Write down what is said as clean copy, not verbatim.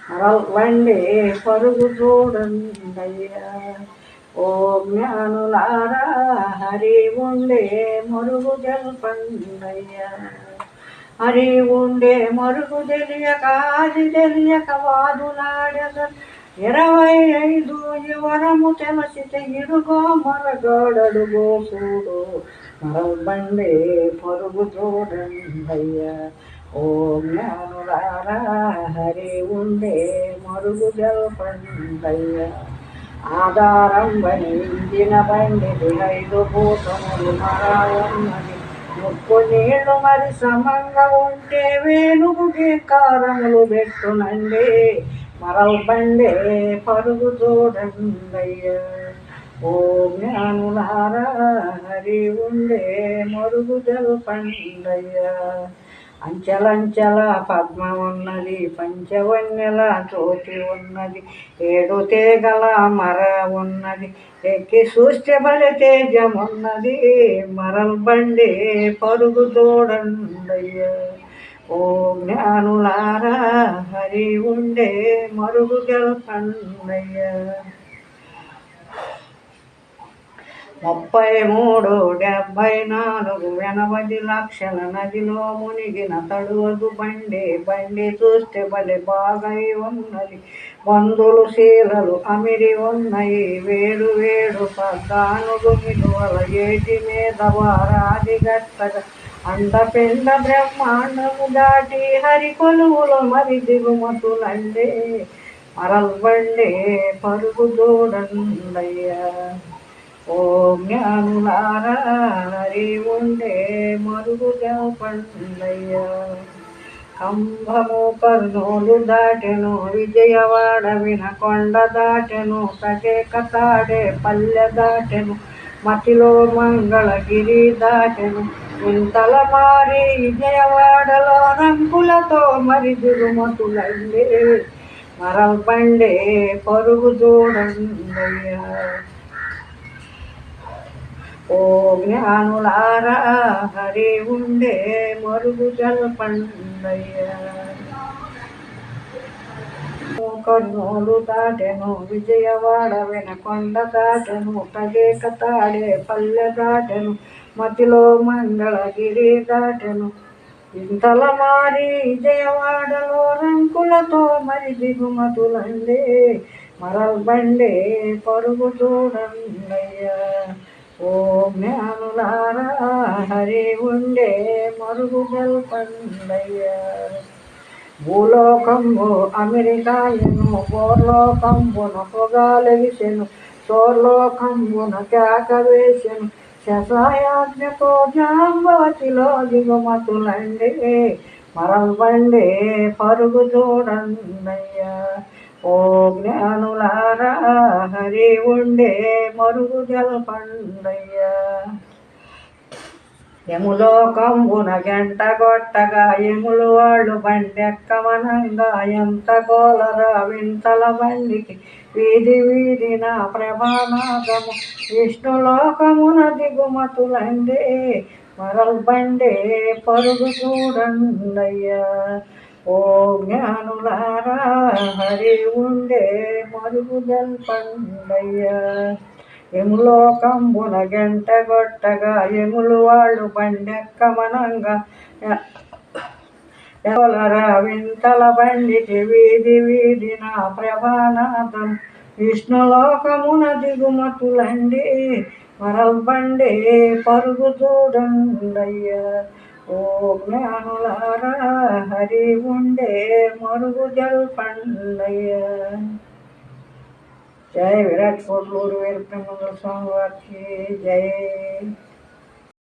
వండే పరుగు చూడండయ్యా. ఓ జ్ఞానులారా హరి ఉండే మరుగు జల్పండయ్యా. హరి ఉండే మరుగు తెలియక అది తెలియక వాదులాడగ 25 యువరము తెలసితే ఇరుగో మరగాడడుగో చూడు మరల్బండే పరుగు చూడండయ్యా. ఓ జ్ఞానులారా హరి ఉండే మరుగు జల్పండయ్యా. ఆధారం వనించిన బండిది 5 భూతములు మరాయున్నది ముక్కు నీళ్లు మరి సమంగా ఉంటే వేణుగుకి కారములు పెట్టునండి మరల్బండే పరుగు చూడండయ్యా. ఓ జ్ఞానులారా హరి ఉండే మరుగు జల్పండయ్యా. అంచెలంచెల పద్మ ఉన్నది పంచవన్నెల చోటి ఉన్నది 7 తీగల మర ఉన్నది ఎక్కి చూస్తే బలి తేజమున్నది మరల్బండే పరుగు చూడండయ్యా. ఓ జ్ఞానులారా హరి ఉండే మరుగు జల్పండయ్యా. 33, 74, 80 లక్షల నదిలో మునిగిన తడువదు బండి చూస్తే బలి బాగై ఉన్నది బంధులు శీలలు అమిరి ఉన్నాయి వేడు వేడు పద్దానుగు నిలువల ఏటి మీద వారాది గట్టగా అండపిండ బ్రహ్మాండము దాటి హరి కొలువులు మరి దిగుమతులండే మరల్బండే పరుగు చూడండయ్యా. ఓ జ్ఞానులారా హరి ఉండే మరుగు జల్పండయ్యా. కంభము కర్నూలు దాటెను విజయవాడ వినకొండ దాటెను కటేక తాడే పల్లె దాటెను మతిలో మంగళగిరి దాటెను ఇంతల మారి విజయవాడలో రంగులతో మరి దిగుమతులండే మరల్బండే పరుగు చూడండయ్యా. ఓ జ్ఞానులారా హరి ఉండే మరుగు జల్పండయ్యా. కర్నూలు దాటెను విజయవాడ వినకొండ దాటెను కటేక తాడే పల్లె దాటెను మతిలో మంగళగిరి దాటెను ఇంతల మారి విజయవాడలో రంకులతో మరి దిగుమతులండే మరల్బండే పరుగు చూడండయ్యా. ఓ జ్ఞానులారా హరి ఉండే మరుగు జల్పండయ్యా. భూలోకంబు అమెరికాయను భూలోకంబున పొగాలెగిసెను సోర్లోకంబున కేక వేసెను శశాయాజ్ఞతో జాంబవతిలో దిగుమతులండే మరల్బండే పరుగు చూడండయ్యా. ఓ జ్ఞానులారా హరి ఉండే మరుగు జల్పండయ్యా. యములోకంబున గంట కొట్టగా యములు వాళ్ళు బండెక్కమనంగా ఎంత గోలరా వింతల బండికి వీధి వీధిన ప్రభానాదము విష్ణులోకమున దిగుమతులండే మరల్బండే పరుగు చూడండయ్యా. ఓ జ్ఞానులారా హరి ఉండే మరుగు జల్పండయ్యా. యములోకంబున గంట కొట్టగా యములు వాళ్ళు బండెక్కమనంగా ఎవలరా వింతల బండికి వీధి వీధిన ప్రభానాదం విష్ణులోకమున దిగుమతులండి మరల్బండే పరుగు చూడండయ్యా. ఓ జ్ఞానులారా హరి ఉండే మరుగు జల్పండయ్యా. జై విరాట్ కోట్లూరు వీరబ్రహ్మేంద్ర స్వామి వారికి జై.